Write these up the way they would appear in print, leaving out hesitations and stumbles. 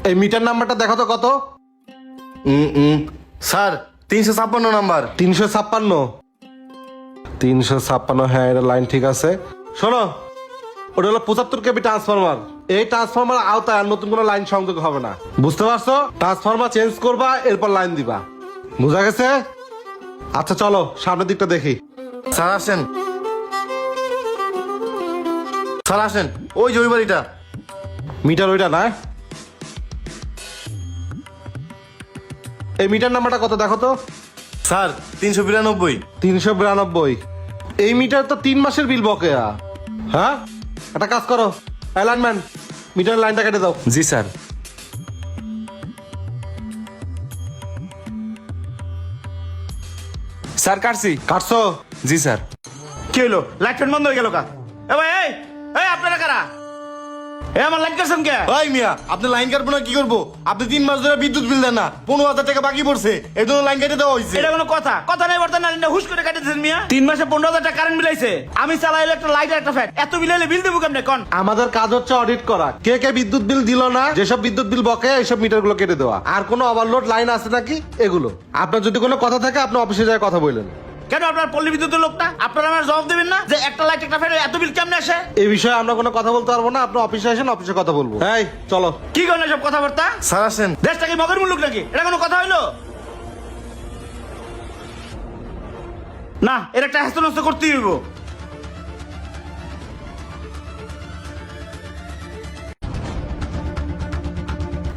এই মিটার নাম্বারটা দেখো তো কত? Sir 356 number. 356। 356, হ্যাঁ এটা লাইন ঠিক আছে। শোনো, ওটা হলো 75 কেবি ট্রান্সফরমার। এই ট্রান্সফরমার আওতায় আর নতুন কোনো লাইন সংযোগ হবে না, বুঝতে পারছো? ট্রান্সফরমার চেঞ্জ করবা, এরপর লাইন দিবা, বুঝা গেছে? আচ্ছা চলো সামনের দিকটা দেখি। স্যার আসেন, স্যার আসেন, ওই যে ওই বাড়িটা। মিটার ওইটা না? এই মিটার নাম্বারটা কত দেখো তো? স্যার 392। 392। এই মিটার তো 3 মাসের বিল বকেয়া। হ্যাঁ, একটা কাজ করো, লাইনম্যান মিটার লাইনটা কেটে দাও। জি স্যার। স্যার কাটছি। কাটছো? জি স্যার। কি হলো? লাইট ফ্যান বন্ধ হয়ে গেল কা? এ ভাই, এই এই আপনারা কারা? এ আমার লাইট কাটছেন কে? ওই মিয়া, আপনি লাইন কাটবো না কি করবো? আপনি 3 মাস ধরে বিদ্যুৎ বিল দেন না, 15,000 টাকা বাকি পড়ছে, এই জন্য লাইন কেটে দেওয়া হয়েছে। এটা কোনো কথা? কথা নেই বর্তমান না, হুশ করে কাটেছেন মিয়া। 3 মাসে 15,000 টাকা কারেন্ট বিলাইছে। আমি চালাইলে একটা লাইট আর একটা ফ্যান, এত বিলাইলে বিল দেবো কেমনে কোন? আমাদের কাজ হচ্ছে অডিট করা, কে কে বিদ্যুৎ বিল দিল না, যেসব বিদ্যুৎ বিল বকেয়া এইসব মিটার গুলো কেটে দেওয়া। আর কোনো ওভারলোড লাইন আছে নাকি এগুলো। আপনার যদি কোনো কথা থাকে আপনি অফিসে যায় কথা বললেন। কেন আপনার পল্লী বিদ্যুতের লোকটা আপনারা আমার জবাব দেবেন না যে একটা লাইট একটা ফ্যান এত বিল কেমনে আসে? এই বিষয়ে আমরা কোনো কথা বলতে পারবো না, আপনি অফিসে আসেন, অফিসে কথা বলবো। এই চলো। কি করেন সব কথাবার্তা? স্যার আসেন। দেশটা কি মগের মুলুক নাকি? এটা কোনো কথা হইলো? না, এর একটা হ্যাস্ত করতেই হইব।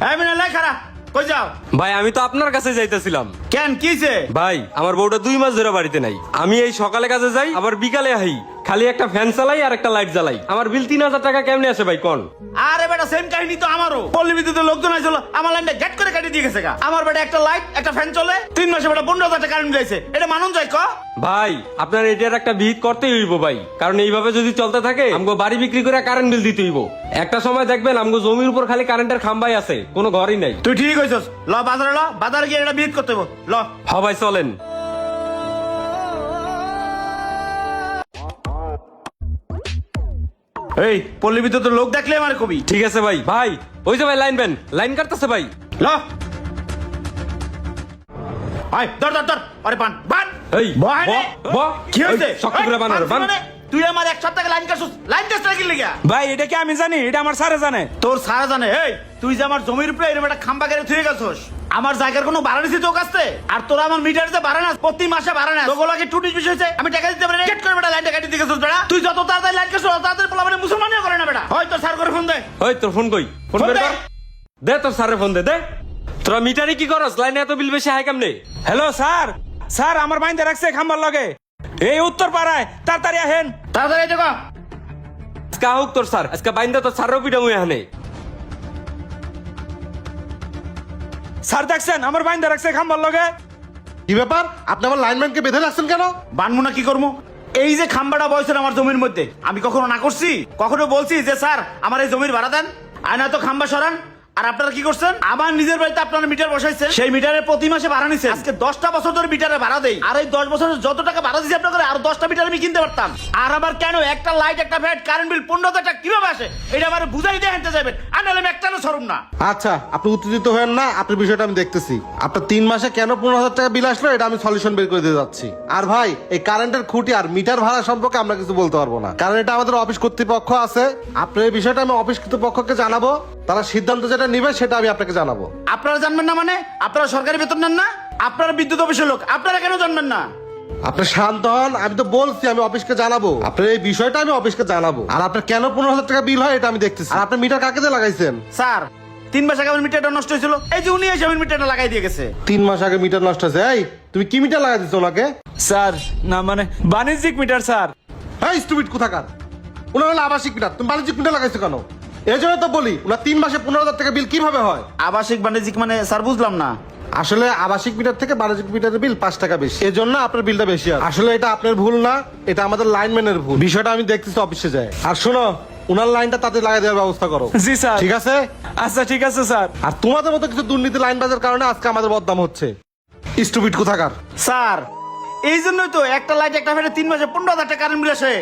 এই মিনা লাই খারা, কই যাও? ভাই আমি তো আপনার কাছে যাইতেছিলাম। কেন কিছে? ভাই আমার বউটা 2 মাস ধরে বাড়িতে নাই। আমি এই সকালে কাজে যাই, আবার বিকালে আহি, খালি একটা ফ্যান চালাই আর একটা লাইট জ্বালাই। আমার বিল 3,000 টাকা কেমনে আসে ভাই কোন? আরে বেটা সেম কাহিনী তো আমারও। পল্লী বিদ্যুতের লোকজন আইছিল, আমার লাইনটা গেট করে কাটিয়ে দিয়ে গেছে গা। আমার বেটা একটা লাইট একটা ফ্যান চলে, 3 মাসে বেটা 15,000 টাকা কারেন্ট দিয়েছে। এটা মানুন যায় ক? ভাই আপনার এটার একটা বিহিত করতেই হইব ভাই, কারণ এইভাবে যদি চলতে থাকে আমগো বাড়ি বিক্রি করে কারেন্ট বিল দিতে হইব। একটা সময় দেখবেন আমগো জমির উপর খালি কারেন্টের খাম্বাই আছে, কোনো ঘরই নাই। তুই ঠিক হইছস, ল বাজারে ল, বাজারে গিয়ে এটা বিহিত করতে হইব। ল হ ভাই চলেন। এই পল্লী বিদ্যুতের লোক দেখলে আমার কবি। ঠিক আছে ভাই। ভাই ওই যে ভাই লাইনম্যান লাইন কাটতেছে ভাই। ল আয় ধর ধর ধর, আরে বান বান। এই বয় নে। কি হইছে? শক্ত করে বানার বান। তুই আমার এক সপ্তাহ লাইন কাটছস, লাইন টেস্ট লাগি লাগা। ভাই এটা কি আমি জানি? এটা আমার স্যারে জানে। তোর সারা জানে। এই তুই যে আমার জমির উপরে এরকম একটা খাম্বা গেড়ে থুয়ে গেছস, আমার জায়গার কোনো ভাড়া নিছিস তোর কাছে? আর তোরা আমার মিটার যে ভাড়া না, প্রতি মাসে ভাড়া না, তোগুলোকে টুটিস বিষয় হইছে আমি টাকা দিতে পারি না। গেট করে বেটা লাইনটা কাটি দিয়ে গেছস বেটা। তুই যত তাড়াতাড়ি লাইন কাটছস তত তাড়াতাড়ি পোলাপানে মুসলমানিও করে না বেটা। হয়তো স্যার করে ফোন দে। ওই তোর ফোন কই? ফোন ফোন বের দে। কর। দে তোর স্যারে ফোন দে। তোরা মিটারে কি করস? লাইনে এত বিল বেশি হয় কেমনে? হ্যালো স্যার, স্যার আমার বাইন্দে রাখছে খাম্বার লগে, এই উত্তর পাড়ায়, তাড়াতাড়ি আহেন। তাড়াতাড়ি এটা কর। আজকে হোক তোর স্যার, আজকে বাইন্দা তোর স্যারও পিটা মুই হানে। স্যার দেখছেন আমার বাইন্দে রাখছে খাম্বার লগে। কি ব্যাপার, আপনি আমার লাইনম্যানকে বেঁধে রাখছেন কেন? বানমু না কি করবো? এই যে খাম্বাটা বয়সের আমার জমির মধ্যে, আমি কখনো না করছি? কখনো বলছি যে স্যার আমার এই জমির ভাড়া দেন? আয়না তো খাম্বা সরান। আর আপনারা কি করছেন? আমার নিজের বাড়িতে আপনারা মিটার বসাইছেন, সেই মিটারে প্রতি মাসে ভাড়া নিছেন। আজকে 10টা বছর ধরে মিটারে ভাড়া দেই, আর এই 10 বছরে যত টাকা ভাড়া দিচ্ছি আপনাকে আর 10টা মিটার আমি কিনতে পারতাম। আর আবার কেন একটা লাইট একটা ফ্যাট কারেন্ট বিল 15,000 টাকা কিভাবে আসে? এটা আমার বুঝাই দিয়ে হাঁটতে যাবেন, আর নাহলে আমি একটা সরুম না। আচ্ছা আপনি উত্তেজিত হবেন না, আপনার বিষয়টা আমি দেখতেছি। আপনার 3 মাসে কেন 15,000 টাকা বিল আসলো এটা আমি সলিউশন বের করে দিয়ে যাচ্ছি। আর ভাই এই কারেন্টের খুঁটি আর মিটার ভাড়া সম্পর্কে আমরা কিছু বলতে পারবো না, কারণ এটা আমাদের অফিস কর্তৃপক্ষ আছে। আপনার এই বিষয়টা আমি অফিস কর্তৃপক্ষকে জানাবো, তারা সিদ্ধান্ত যেটা নিবে সেটা আমি আপনাকে জানাবো। আপনারা জানবেন না মানে? আপনারা সরকারি বেতন নেন না? আপনারা বিদ্যুৎ অফিসের লোক, আপনারা কেন জানবেন না? আপনি শান্ত হন, আমি তো বলছি আমি অফিসকে জানাবো। আপনার এই বিষয়টা আমি অফিসকে জানাবো। আর আপনার কেন 15,000 টাকা বিল হয় এটা আমি দেখতেছি। আর আপনি মিটার কাকে দিয়ে লাগাইছেন? স্যার 3 মাস আগে আমার মিটারটা নষ্ট হয়েছিল, এই যে উনি এসে আমার মিটারটা লাগাই দিয়ে গেছে। 3 মাস আগে মিটার নষ্ট হয়েছে? এই তুমি কি মিটার লাগাই দিচ্ছ ওনাকে? স্যার না মানে বাণিজ্যিক মিটার স্যার। হ্যাঁ স্টুপিড কোথাকার, ওনার হলো আবাসিক মিটার, তুমি বাণিজ্যিক মিটার লাগাইছো কেন? এই জন্য তো বলি ওনার 3 মাসে 15,000 টাকা বিল কিভাবে হয়? আবাসিক বাণিজ্যিক মানে স্যার বুঝলাম না। আসলে আবাসিক মিটার থেকে বাণিজ্যিক মিটারের বিল 5 টাকা বেশি, এজন্য আপনার বিলটা বেশি আছে। আসলে এটা আপনার ভুল না, এটা আমাদের লাইনম্যানের ভুল। বিষয়টা আমি দেখতেছি অফিসে যায়। আর শোনো, উনার লাইনটা তাতে লাগাই দেওয়ার ব্যবস্থা করো। জি স্যার। ঠিক আছে? আচ্ছা ঠিক আছে স্যার। আর তোমাদের মতো কিছু দুর্নীতি লাইন বাজার কারণে আজকে আমাদের বদনাম হচ্ছে। স্টুপিড কোথাকার। স্যার এই জন্যই তো একটা লাইট একটা ফ্যানে 3 মাসে 15,000 টাকা কারেন্ট বিল আসে।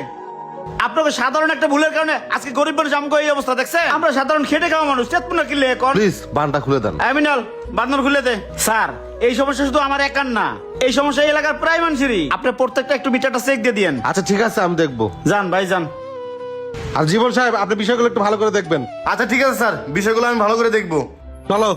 আপনাকে সাধারণ একটা ভুলের কারণে আজকে গরিব মানুষ আমাকে এই অবস্থা দেখছে। আমরা সাধারণ খেটে খাওয়া মানুষ, চেতন না কিনলে এখন। প্লিজ বানটা খুলে দেন। আমিনাল বান্ধন খুলে দে। স্যার এই সমস্যা শুধু আমার একার না, এই সমস্যা এই এলাকার প্রায় মানুষেরই। আপনি প্রত্যেকটা একটু মিটারটা চেক দিয়ে দিয়েন। আচ্ছা ঠিক আছে, আমি দেখবো। যান ভাই যান। আর জীবন সাহেব, আপনি বিষয়গুলো একটু ভালো করে দেখবেন। আচ্ছা ঠিক আছে স্যার, বিষয়গুলো আমি ভালো করে দেখবো। চলো।